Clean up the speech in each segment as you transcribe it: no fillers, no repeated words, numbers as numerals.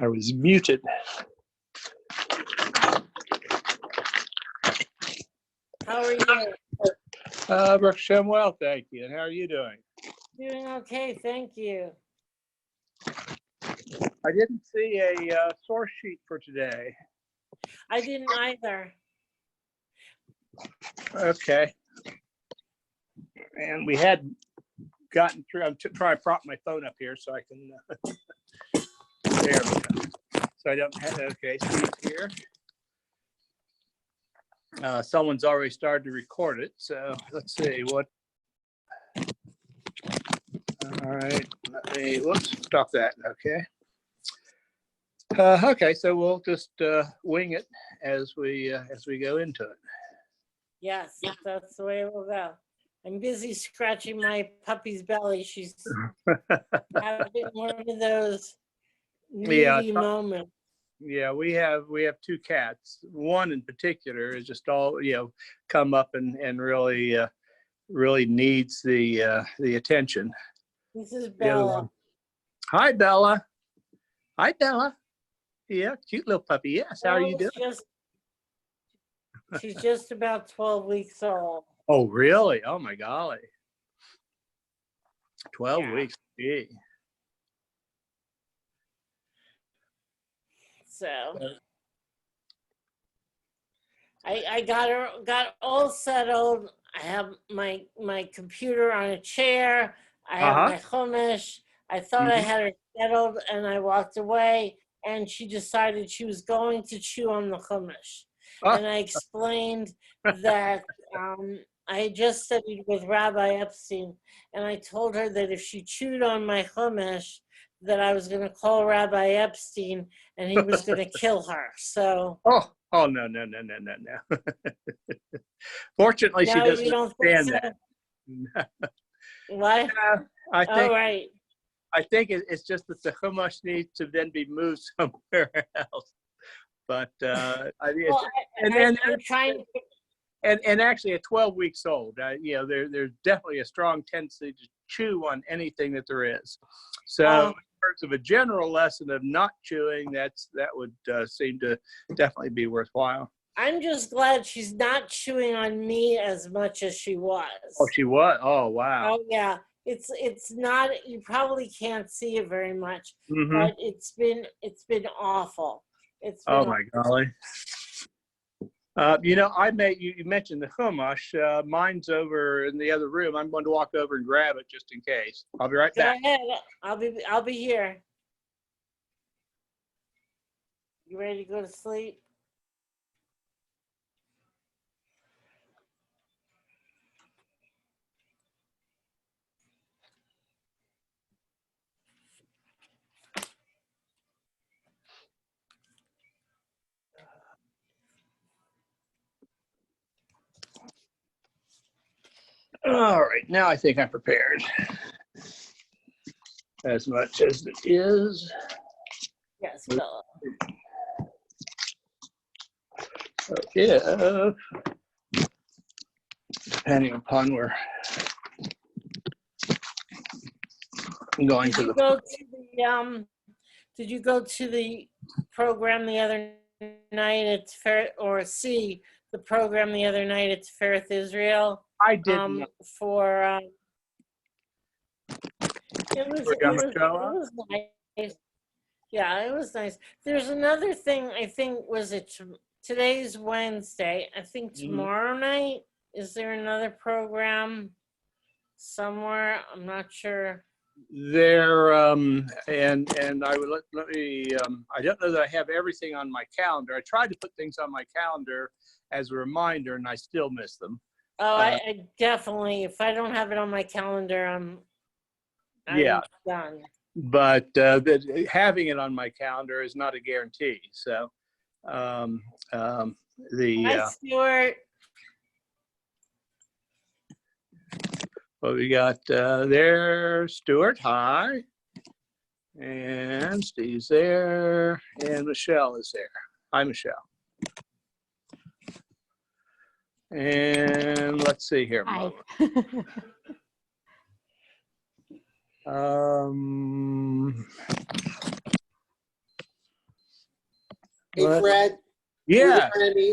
I was muted. How are you? Baruch Hashem, well, thank you. And how are you doing? Doing okay, thank you. I didn't see a source sheet for today. I didn't either. Okay. And we had gotten through. I'm trying to prop my phone up here so I can. There we go. So I don't have. Okay, Steve's here. Someone's already started to record it. So let's see what. All right. Let me. Whoops. Stop that. Okay. Okay. So we'll just wing it as we go into it. Yes, that's the way it will go. I'm busy scratching my puppy's belly. She's having one of those needy moments. Yeah, we have two cats. One in particular is just all come up and really needs the attention. This is Bella. Hi, Bella. Hi, Bella. Yeah, cute little puppy. Yes. How are you doing? She's just about 12 weeks old. Oh, really? Oh my golly. 12 weeks. Gee. So I got all settled. I have my computer on a chair. I have my chumash. I thought I had her settled, and I walked away, and she decided she was going to chew on the chumash. And I explained that I had just studied with Rabbi Epstein, and I told her that if she chewed on my chumash, that I was going to call Rabbi Epstein, and he was going to kill her. So. Oh no. Fortunately, she doesn't understand that. What? I think. Right. I think it's just that the chumash needs to then be moved somewhere else. But I'm trying. And actually, at 12 weeks old, there's definitely a strong tendency to chew on anything that there is. So, in terms of a general lesson of not chewing, that would seem to definitely be worthwhile. I'm just glad she's not chewing on me as much as she was. Oh, she was. Oh, wow. Oh, yeah. It's not. You probably can't see it very much, but it's been awful. It's been my golly. You mentioned the chumash. Mine's over in the other room. I'm going to walk over and grab it just in case. I'll be right back. Go ahead. I'll be here. You ready to go to sleep? All right, now I think I'm prepared. As much as it is. Yes, Bella. Yeah. Depending upon where I'm going to the. Did you go to the program the other night at see the program the other night at Tiferet Israel? I didn't. It was nice. Yeah, it was nice. There's another thing. I think today's Wednesday. I think tomorrow night. Is there another program somewhere? I'm not sure. There and I would let me. I don't know that I have everything on my calendar. I tried to put things on my calendar as a reminder, and I still miss them. Oh, I definitely. If I don't have it on my calendar, I'm done. But having it on my calendar is not a guarantee. So, Hi, Stuart. Well, we got there, Stuart. Hi, and Steve's there, and Michelle is there. Hi, Michelle. And let's see here. Hi. Hey, Fred. Yeah.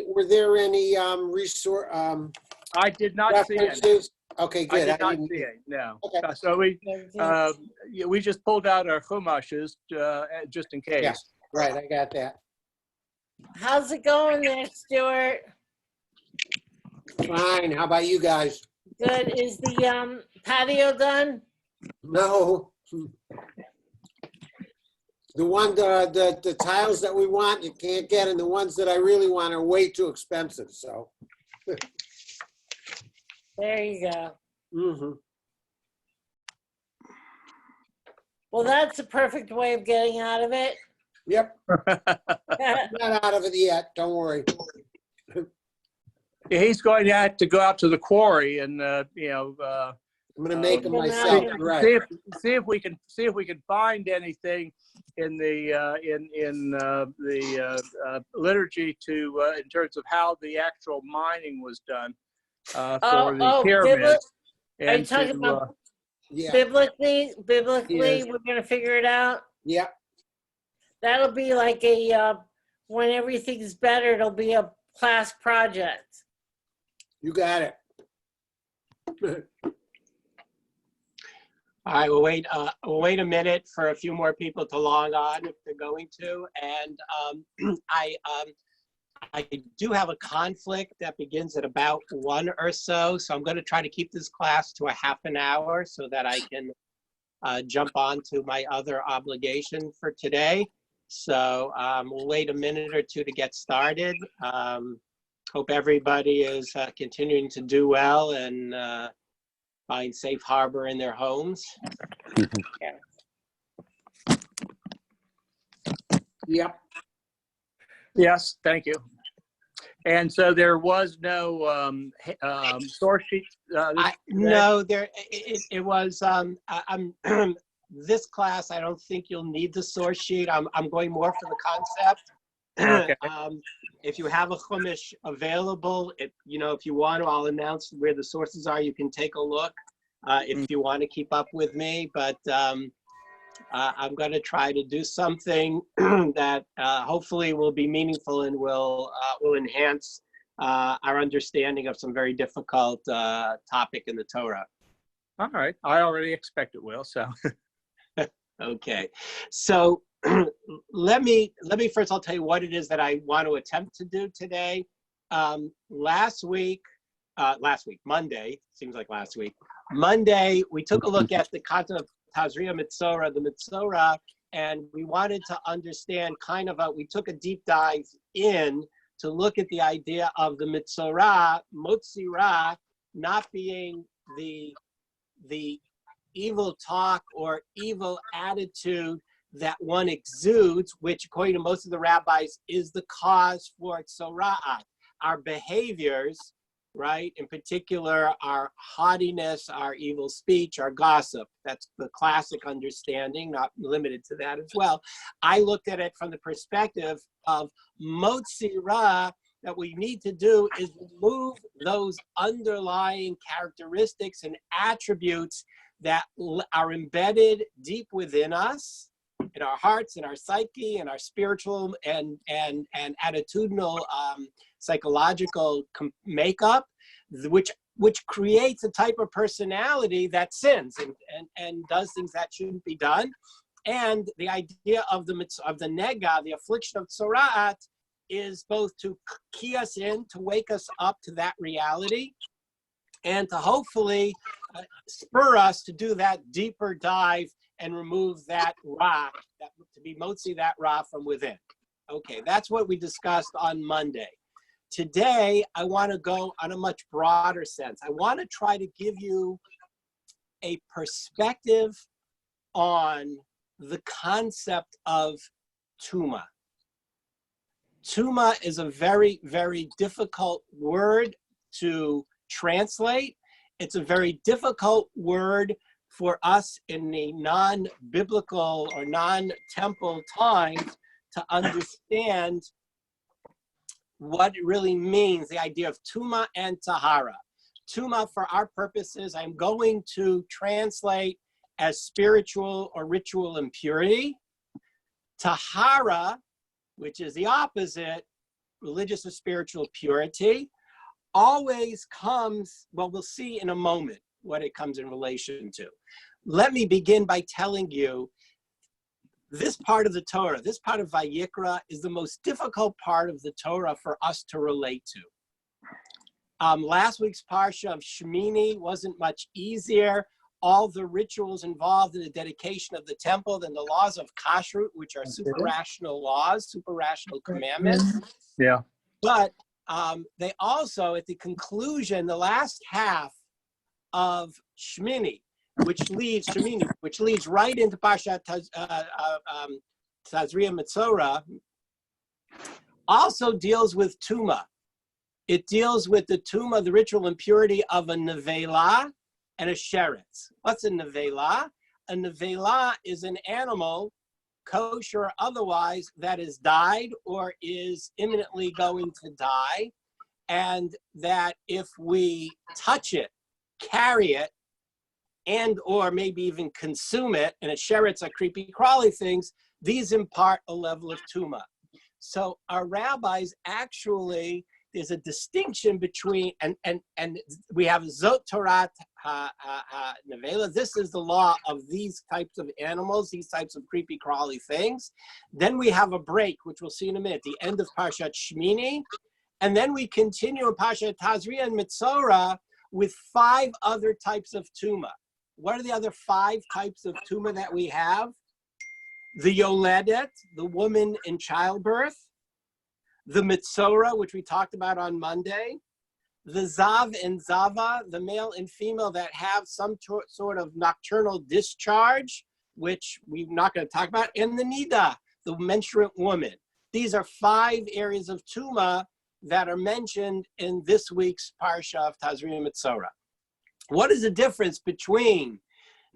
Were there any resource I did not see it. references? Okay, I good. did not see it. No. Okay. So we just pulled out our chumashes just in case. Yeah, right. I got that. How's it going there, Stuart? Fine. How about you guys? Good. Is the patio done? No. The tiles that we want, you can't get, and the ones that I really want are way too expensive, so. There you go. Mm-hmm. Well, that's a perfect way of getting out of it. Yep. Not out of it yet, don't worry. He's going to have to go out to the quarry and I'm gonna make them myself, right. see if we can find anything in the liturgy in terms of how the actual mining was done for the pyramids. Are you talking about biblically? Biblically, we're gonna figure it out. Yep. That'll be like when everything's better, it'll be a class project. You got it. All right, we'll wait a minute for a few more people to log on if they're going to. And I do have a conflict that begins at about 1 or so. So I'm going to try to keep this class to a half an hour so that I can jump on to my other obligation for today. So we'll wait a minute or two to get started. Hope everybody is continuing to do well and find safe harbor in their homes. Yep. Yes, thank you. And so there was no source sheet? No, it was, this class, I don't think you'll need the source sheet. I'm going more for the concept. Okay. If you have a chumash available, if you want to, I'll announce where the sources are. You can take a look if you want to keep up with me. But I'm going to try to do something that hopefully will be meaningful and will enhance our understanding of some very difficult topic in the Torah. All right. I already expect it will. So. Okay. So let me first, I'll tell you what it is that I want to attempt to do today. Last week, Monday, seems like last week, Monday, we took a look at the concept of Tazria Mitzora, the Mitzora, and we wanted to understand we took a deep dive in to look at the idea of the Mitzora, Motzira, not being the evil talk or evil attitude that one exudes, which according to most of the rabbis is the cause for tzora'at. Our behaviors, right, in particular our haughtiness, our evil speech, our gossip, that's the classic understanding, not limited to that as well. I looked at it from the perspective of motzira, that we need to do is remove those underlying characteristics and attributes that are embedded deep within us, in our hearts, in our psyche, in our spiritual and attitudinal, psychological makeup, which creates a type of personality that sins and does things that shouldn't be done. And the idea of the nega, the affliction of tzora'at, is both to key us in, to wake us up to that reality, and to hopefully spur us to do that deeper dive and remove that ra, to be motzi that ra from within. Okay, that's what we discussed on Monday. Today, I want to go on a much broader sense. I want to try to give you a perspective on the concept of tuma. Tuma is a very, very difficult word to translate. It's a very difficult word for us in the non-biblical or non-temple times to understand what it really means, the idea of tuma and tahara. Tuma, for our purposes, I'm going to translate as spiritual or ritual impurity. Tahara which is the opposite, religious or spiritual purity, always comes, well, we'll see in a moment what it comes in relation to. Let me begin by telling you this part of the Torah, this part of Vayikra, is the most difficult part of the Torah for us to relate to. Last week's Parsha of Shemini wasn't much easier. All the rituals involved in the dedication of the temple and the laws of kashrut, which are super rational laws, super rational commandments. Yeah. But they also, at the conclusion, the last half of Shemini, which leads right into Parshat Tazria Metzora, also deals with Tuma. It deals with the Tuma, the ritual impurity of a nevela and a sheretz. What's a nevela? A nevela is an animal, kosher or otherwise, that is died or is imminently going to die, and that if we touch it, carry it, and or maybe even consume it, and a sheretz are creepy crawly things, these impart a level of tuma. So our rabbis actually, there's a distinction between, and we have Zot Torah Nevela. This is the law of these types of animals, these types of creepy crawly things. Then we have a break, which we'll see in a minute, the end of Parshat Shmini. And then we continue in Parshat Tazria and Metzora with 5 other types of tuma. What are the other 5 types of tuma that we have? The yoledet, the woman in childbirth, the Metzora, which we talked about on Monday, the Zav and Zava, the male and female that have some sort of nocturnal discharge, which we're not going to talk about, and the Nida, the menstruant woman. These are 5 areas of Tuma that are mentioned in this week's Parsha of Tazria Metzora. What is the difference between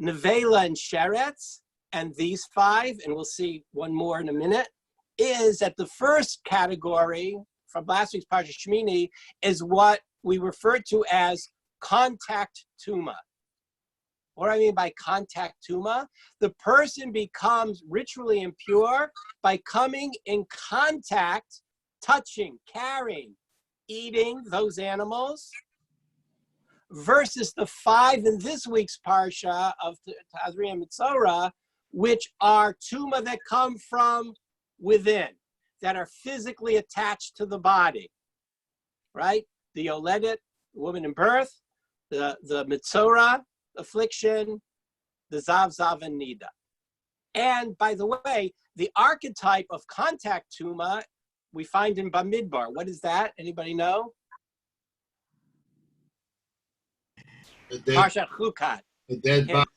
Nevela and Sheretz and these 5, and we'll see one more in a minute, is that the first category from last week's Parsha Shemini is what we refer to as contact tuma. What do I mean by contact tuma? The person becomes ritually impure by coming in contact, touching, carrying, eating those animals, versus the 5 in this week's Parsha of Tazria Metzora, which are tuma that come from within, that are physically attached to the body, right? The yoledet, woman in birth, the Metzora, affliction, the Zav, Zav, and Nida. And by the way, the archetype of contact tuma we find in Bamidbar. What is that? Anybody know? Parshat Chukat. The dead body.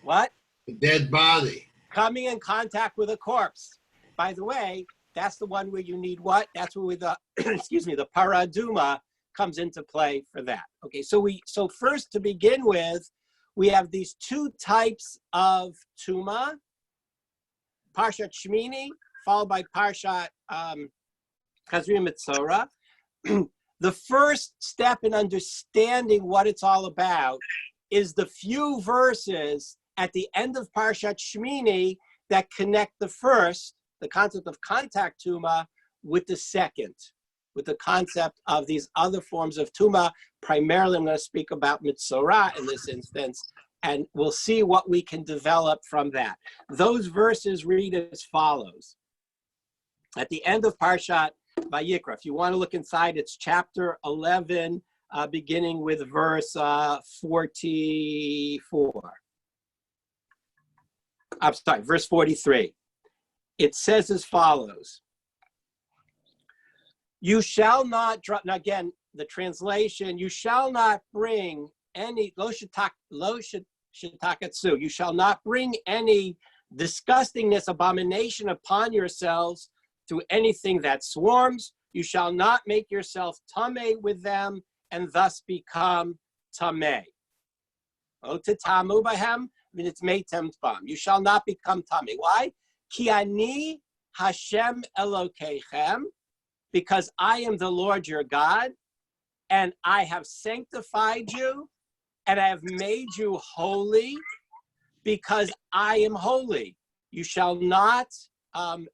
What? The dead body. Coming in contact with a corpse. By the way, that's the one where you need what? That's where the, excuse me, the paraduma comes into play for that. Okay, so first to begin with, we have these 2 types of tuma, Parshat Shemini, followed by Parshat Tazria Metzora. The first step in understanding what it's all about is the few verses at the end of Parshat Shemini that connect the first, the concept of contact tuma, with the second, with the concept of these other forms of tuma. Primarily, I'm going to speak about Metzora in this instance, and we'll see what we can develop from that. Those verses read as follows. At the end of Parshat Vayikra, if you want to look inside, it's chapter 11, beginning with verse 44. I'm sorry, verse 43. It says as follows. You shall not drop, now again, the translation, you shall not bring any, lo shitakatsu, you shall not bring any disgustingness, abomination upon yourselves through anything that swarms. You shall not make yourself tameh with them and thus become tameh. Otitamu bahem, it's meitem bam. You shall not become tameh. Why? Ki ani Hashem Elokeichem, because I am the Lord your God, and I have sanctified you, and I have made you holy, because I am holy. You shall not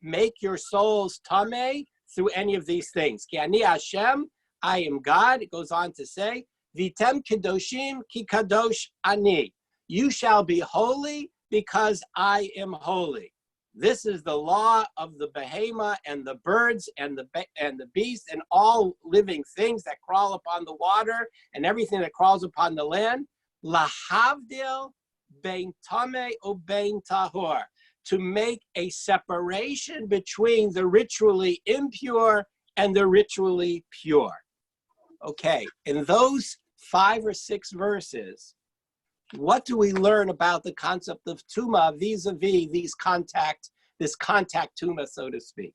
make your souls tameh through any of these things. Ki ani Hashem, I am God. It goes on to say, Vitem kadoshim ki kadosh ani. You shall be holy because I am holy. This is the law of the behemoth and the birds and the beasts and all living things that crawl upon the water and everything that crawls upon the land. Lahavdil bein tameh o bein tahor. To make a separation between the ritually impure and the ritually pure. Okay, in those 5 or 6 verses, what do we learn about the concept of tumah vis-a-vis this contact tumah, so to speak?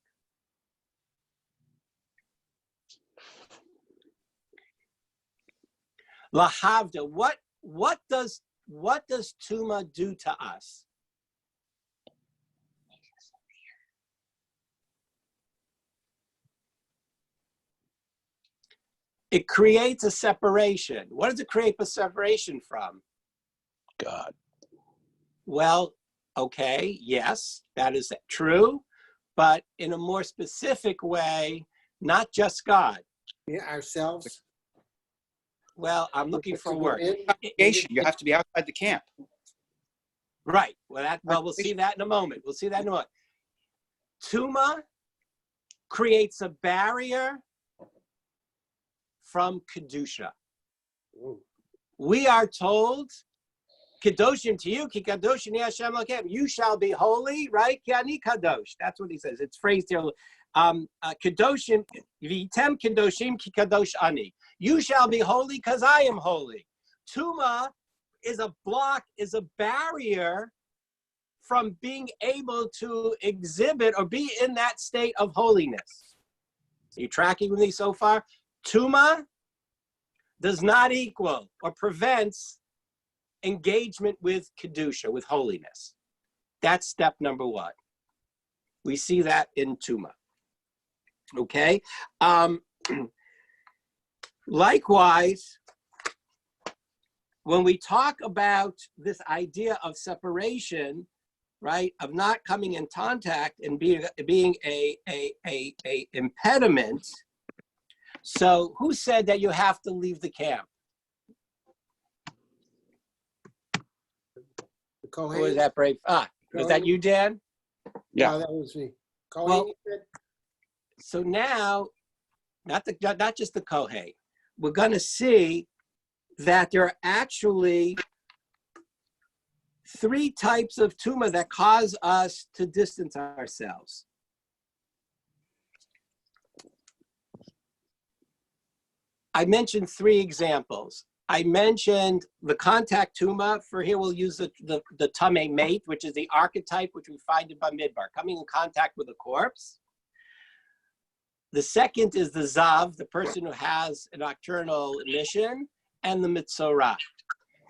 Lahavda, what does tumah do to us? It creates a separation. What does it create a separation from? God. Well, okay, yes, that is true, but in a more specific way, not just God. Yeah, ourselves. Well, I'm looking for a word. You have to be outside the camp. Right. Well, we'll see that in a moment. Tumah creates a barrier from Kedusha. We are told, Kedoshim to you, Ki Kadoshim Hashem Elokeim. You shall be holy, right? Ki ani kadosh. That's what he says. It's phrased here. Kedoshim, Vitem Kedoshim Ki Kadosh Ani. You shall be holy because I am holy. Tumah is a block, is a barrier from being able to exhibit or be in that state of holiness. Are you tracking with me so far? Tumah does not equal or prevents engagement with Kedusha, with holiness. That's step number 1. We see that in Tumah. Okay? Likewise, when we talk about this idea of separation, right, of not coming in contact and being a impediment, so who said that you have to leave the camp? Who was that brave? Was that you, Dan? Yeah. No, that was me. Kohen, Well, so now, not just the Kohen, we're going to see that there are actually 3 types of tumah that cause us to distance ourselves. I mentioned 3 examples. I mentioned the contact tumah. For here, we'll use the tameh mate, which is the archetype which we find in Bamidbar, coming in contact with a corpse. The second is the zav, the person who has a nocturnal emission, and the mitzorah.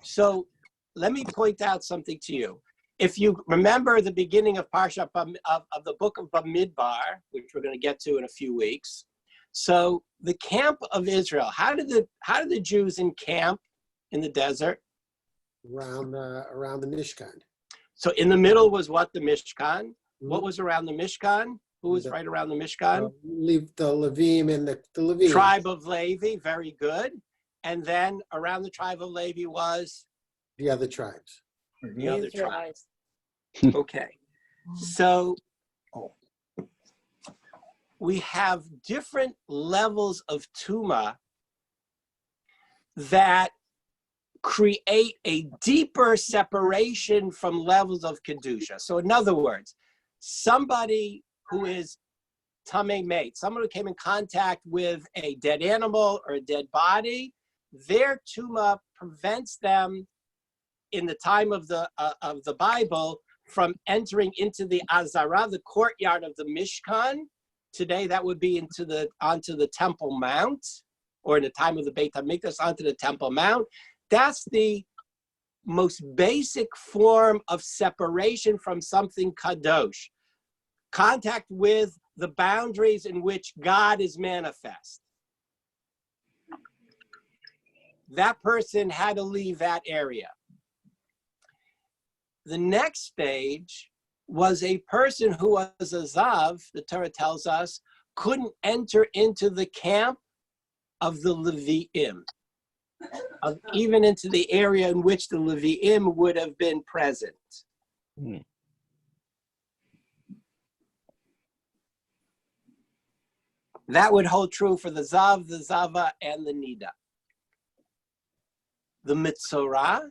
So let me point out something to you. If you remember the beginning of Parsha of the book of Bamidbar, which we're going to get to in a few weeks. So the camp of Israel, how did the Jews encamp in the desert? around the Mishkan. So in the middle was what? The Mishkan. What was around the Mishkan? Who was right around the Mishkan? The Levim and the Levim. Tribe of Levi, very good. And then around the tribe of Levi was? The other tribes. The other tribes. Okay. So we have different levels of tumah that create a deeper separation from levels of kedusha. So in other words, somebody who is tameh mate, someone who came in contact with a dead animal or a dead body, their tumah prevents them in the time of the Bible from entering into the Azara, the courtyard of the Mishkan. Today, that would be onto the Temple Mount, or in the time of the Beit HaMikdash, onto the Temple Mount. That's the most basic form of separation from something kadosh. Contact with the boundaries in which God is manifest. That person had to leave that area. The next stage was a person who was a Zav, the Torah tells us, couldn't enter into the camp of the Levi'im, even into the area in which the Levi'im would have been present. Hmm. That would hold true for the Zav, the Zava, and the Nida. The Mitzorah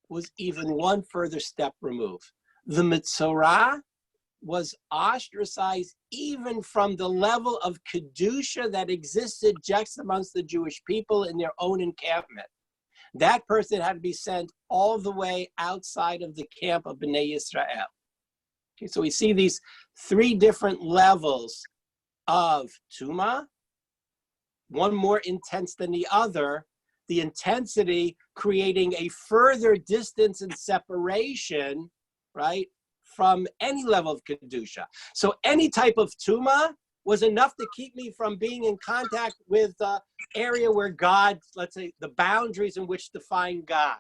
was even one further step removed. The Mitzorah was ostracized even from the level of Kedusha that existed just amongst the Jewish people in their own encampment. That person had to be sent all the way outside of the camp of Bnei Yisrael. Okay, so we see these three different levels of Tuma, one more intense than the other, the intensity creating a further distance and separation, right, from any level of Kedusha. So any type of Tuma was enough to keep me from being in contact with the area where God, let's say, the boundaries in which define God.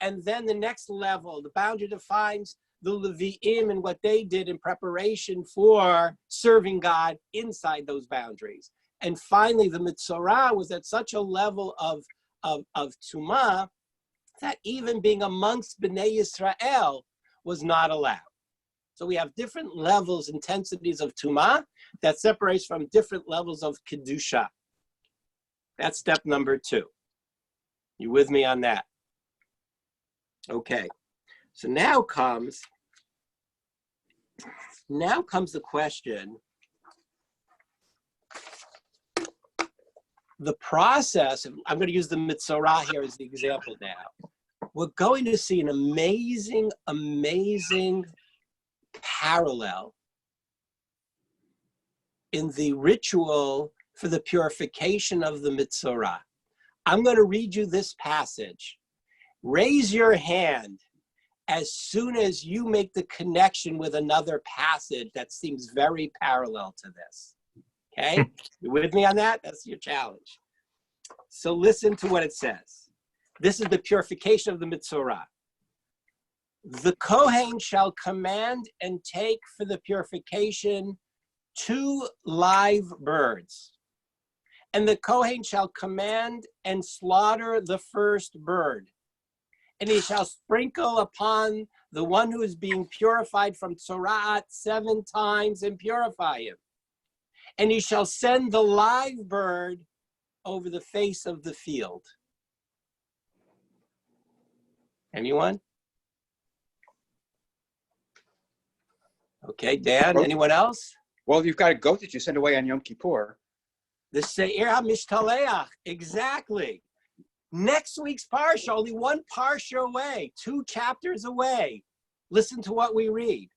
And then the next level, the boundary defines the Levi'im and what they did in preparation for serving God inside those boundaries. And finally, the Mitzorah was at such a level of Tumah that even being amongst Bnei Yisrael was not allowed. So we have different levels, intensities of Tumah that separates from different levels of Kedusha. That's step number 2. You with me on that? Okay. So now comes the question, the process, I'm going to use the Mitzorah here as the example now. We're going to see an amazing, amazing parallel in the ritual for the purification of the Mitzorah. I'm going to read you this passage. Raise your hand as soon as you make the connection with another passage that seems very parallel to this. Okay? You with me on that? That's your challenge. So listen to what it says. This is the purification of the Mitzorah. The Kohen shall command and take for the purification 2 live birds. And the Kohen shall command and slaughter the first bird. And he shall sprinkle upon the one who is being purified from Tzora'at 7 times and purify him. And he shall send the live bird over the face of the field. Anyone? Okay, Dan, anyone else? Well, you've got a goat that you send away on Yom Kippur. The Seir HaMishtaleach, exactly. Next week's Parsha, only 1 Parsha away, 2 chapters away. Listen to what we read.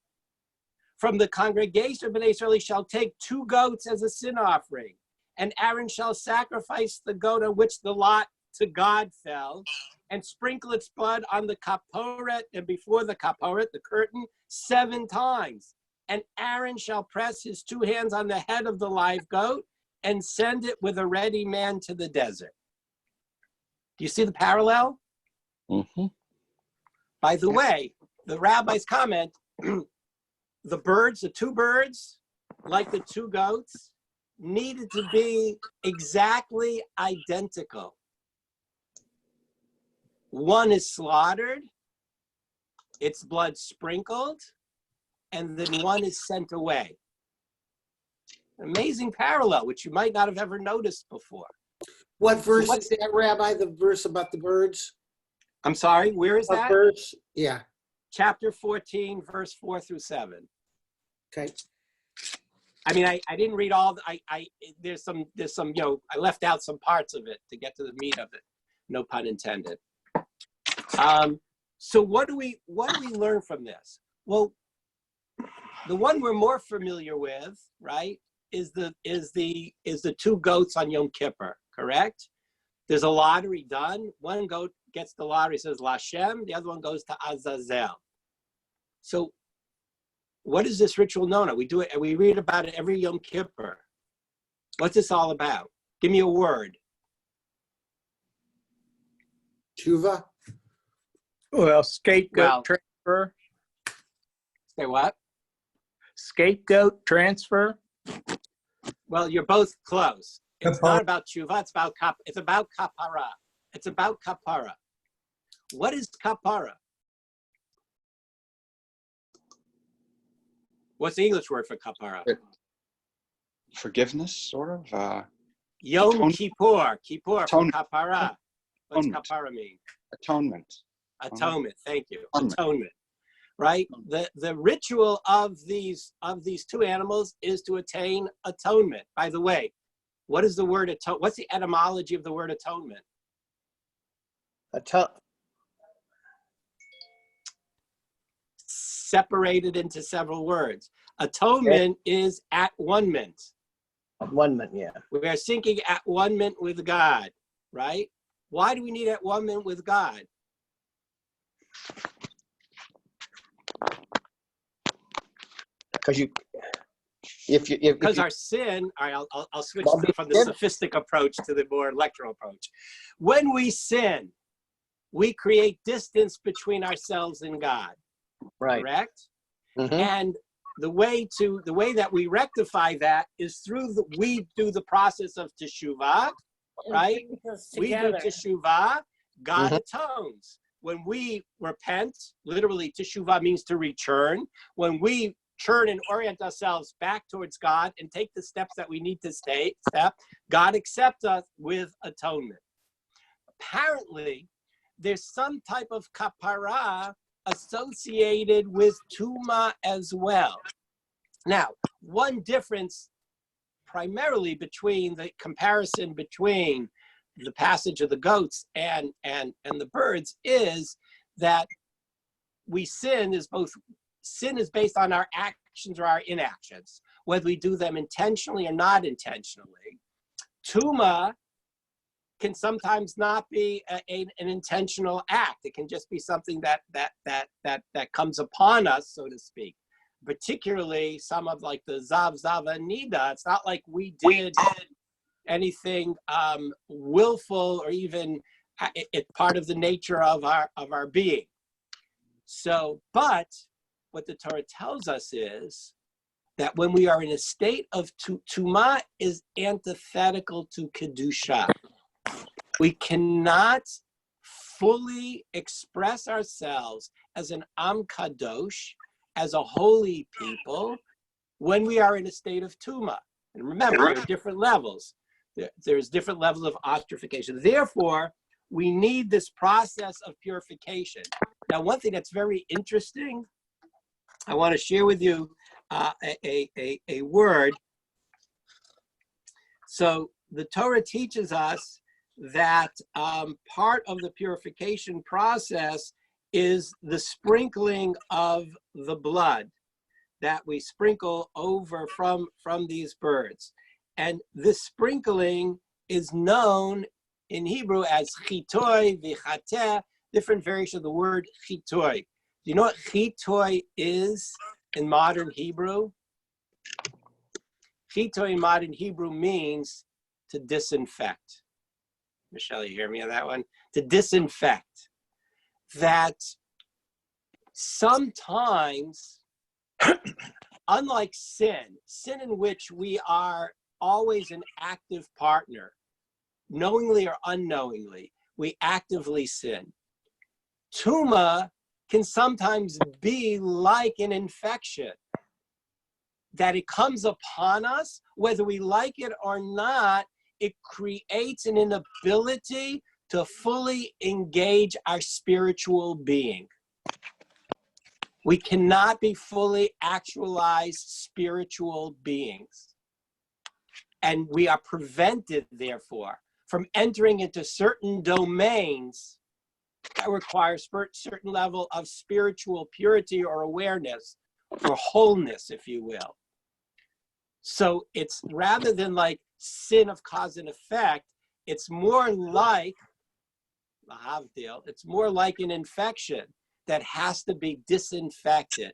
From the congregation of Bnei Israel shall take 2 goats as a sin offering, and Aaron shall sacrifice the goat on which the lot to God fell, and sprinkle its blood on the kaporet and before the kaporet, the curtain, 7 times. And Aaron shall press his 2 hands on the head of the live goat and send it with a ready man to the desert. Do you see the parallel? Mm-hmm. By the way, the rabbi's comment, the birds, the 2 birds, like the 2 goats, needed to be exactly identical. One is slaughtered, its blood sprinkled, and then one is sent away. Amazing parallel, which you might not have ever noticed before. What verse is that, Rabbi? The verse about the birds? I'm sorry, where is that? Verse? Yeah. Chapter 14, verse 4 through 7. Okay. I mean, I didn't read all. There's some. I left out some parts of it to get to the meat of it. No pun intended. So what do we learn from this? Well, the one we're more familiar with, right, is the 2 goats on Yom Kippur. Correct? There's a lottery done. One goat gets the lottery, says Lashem. The other one goes to Azazel. So what is this ritual known as? We do it, and we read about it every Yom Kippur. What's this all about? Give me a word. Tshuva? Well, scapegoat transfer. Say what? Scapegoat, transfer. Well, you're both close. It's not about tshuva. It's about kapara. It's about kapara. What is kapara? What's the English word for kapara? Forgiveness, sort of. Yom Kippur. Kippur from Atonement. kapara. What's Atonement. kapara mean? Atonement. Atonement. Thank you. Atonement. Atonement. Right? The ritual of these two animals is to attain atonement. By the way, what is the word atone? What's the etymology of the word atonement? Separated into several words. Atonement is at one-ment. One-ment, yeah. We are seeking at one-ment with God, right? Why do we need at one-ment with God? Because our sin, all right, I'll switch from the sophistic approach to the more lectural approach. When we sin, we create distance between ourselves and God. Right. Correct? Mm-hmm. And the way that we rectify that is we do the process of teshuvah, right? We do teshuvah, God atones. When we repent, literally teshuvah means to return. When we turn and orient ourselves back towards God and take the steps that we need to step, God accepts us with atonement. Apparently, there's some type of kapara associated with tuma as well. Now, one difference primarily between the comparison between the passage of the goats and the birds is that sin is based on our actions or our inactions, whether we do them intentionally or not intentionally. Tuma can sometimes not be an intentional act. It can just be something that comes upon us, so to speak. Particularly some of like the Zav Zava Nida. It's not like we did anything willful or even it's part of the nature of our being. So, but what the Torah tells us is that when we are in a state of Tuma is antithetical to Kedusha. We cannot fully express ourselves as an Am Kadosh, as a holy people, when we are in a state of Tuma. And remember, there are different levels. There's different levels of ostrification. Therefore, we need this process of purification. Now, one thing that's very interesting, I want to share with you a word. So the Torah teaches us that part of the purification process is the sprinkling of the blood that we sprinkle over from these birds. And this sprinkling is known in Hebrew as chitoi, vichateh, different variations of the word chitoi. Do you know what chitoi is in modern Hebrew? Chitoi in modern Hebrew means to disinfect. Michelle, you hear me on that one? To disinfect. That sometimes, unlike sin in which we are always an active partner, knowingly or unknowingly, we actively sin. Tuma can sometimes be like an infection, that it comes upon us, whether we like it or not. It creates an inability to fully engage our spiritual being. We cannot be fully actualized spiritual beings. And we are prevented, therefore, from entering into certain domains that require certain level of spiritual purity or awareness or wholeness, if you will. So it's rather than like sin of cause and effect, it's more like it's more like an infection that has to be disinfected.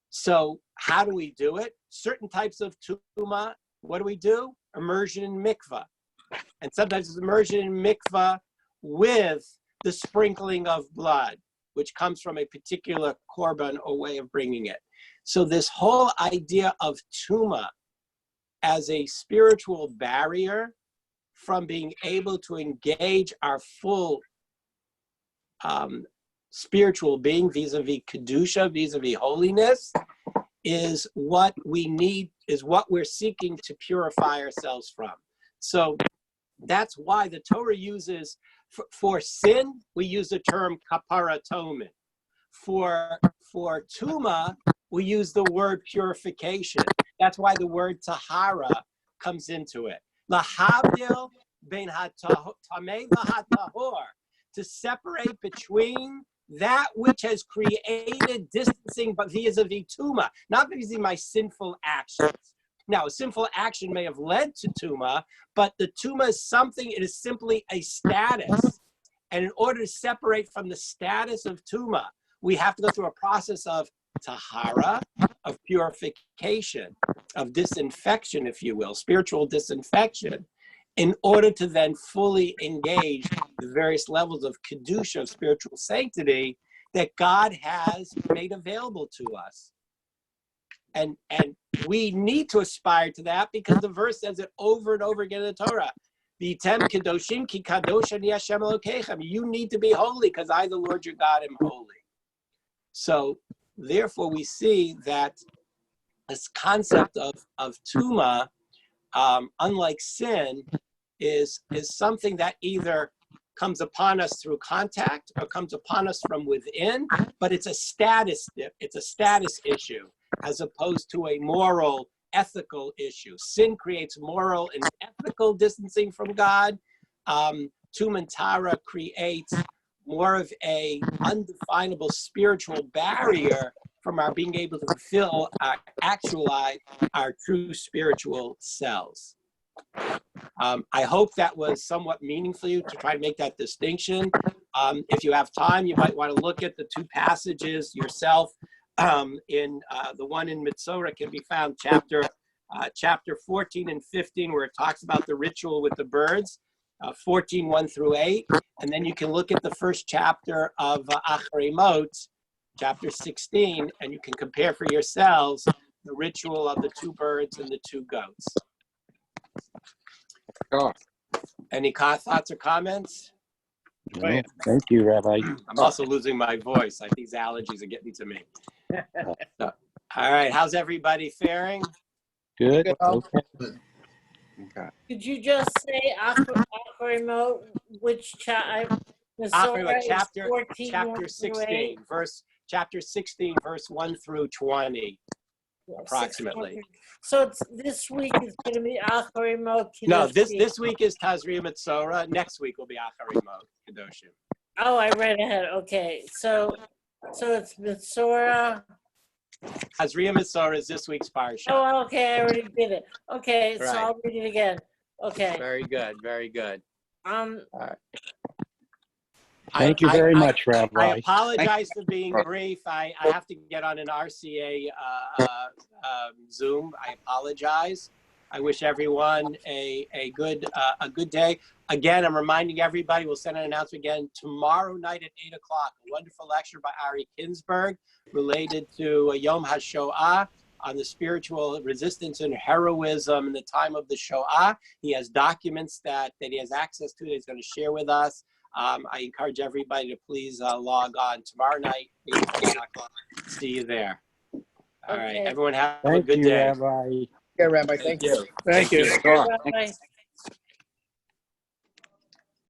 So how do we do it? Certain types of tuma, what do we do? Immersion in mikvah. And sometimes it's immersion in mikvah with the sprinkling of blood. which comes from a particular korban or way of bringing it. So this whole idea of tuma as a spiritual barrier from being able to engage our full spiritual being vis-a-vis kedusha, vis-a-vis holiness, is what we need, is what we're seeking to purify ourselves from. So that's why the Torah uses, for sin, we use the term kapara tomin. For tuma, we use the word purification. That's why the word tahara comes into it. Lahavdil ben hatamei lahatahor, to separate between that which has created distancing but vis-a-vis tuma, not vis-a-vis my sinful actions. Now, a sinful action may have led to tuma, but the tuma is something, it is simply a status. And in order to separate from the status of tuma, we have to go through a process of tahara, of purification, of disinfection, if you will, spiritual disinfection, in order to then fully engage the various levels of kedusha, of spiritual sanctity, that God has made available to us. And we need to aspire to that, because the verse says it over and over again in the Torah. V'yitem kedoshim ki kadosh ani Hashem Elokeichem. You need to be holy, because I, the Lord your God, am holy. So therefore we see that this concept of tuma, unlike sin, is something that either comes upon us through contact or comes upon us from within, but it's a status issue as opposed to a moral, ethical issue. Sin creates moral and ethical distancing from God. Tumantara creates more of a undefinable spiritual barrier from our being able to fulfill, actualize our true spiritual selves. I hope that was somewhat meaningful for you to try to make that distinction. If you have time, you might want to look at the two passages yourself. In the one in Mitzorah can be found chapter 14 and 15, where it talks about the ritual with the birds, 14, 1 through 8. And then you can look at the first chapter of Acharimot, chapter 16, and you can compare for yourselves the ritual of the two birds and the two goats. Oh, Any thoughts or comments? No, thank you, Rabbi. I'm also losing my voice. Like, these allergies are getting to me. So, all right, how's everybody faring? Good. Okay. okay. Could you just say Acharimot, which chapter? Chapter 16, chapter 16, verse 1 through 20, approximately. So it's this week is going to be Acharimot. No, this week is Tazria Mitzorah. Next week will be Acharimot Kedoshim. Oh, I read ahead. Okay, so it's Mitzorah. Tazria Mitzorah is this week's parsha. Oh, okay, I already did it. Okay, Right. so I'll read it again. Okay. Very good, very good. All right. Thank you very much, Rabbi. I apologize for being brief. I have to get on an RCA Zoom. I apologize. I wish everyone a good day. Again, I'm reminding everybody, we'll send an announcement again tomorrow night at 8 o'clock. A wonderful lecture by Ari Kinsberg related to Yom HaShoah on the spiritual resistance and heroism in the time of the Shoah. He has documents that he has access to that he's going to share with us. I encourage everybody to please log on tomorrow night, 8 o'clock. See you there. All right, everyone have a good day. Rabbi. Yeah, Rabbi, thank you. Thank you. Bye.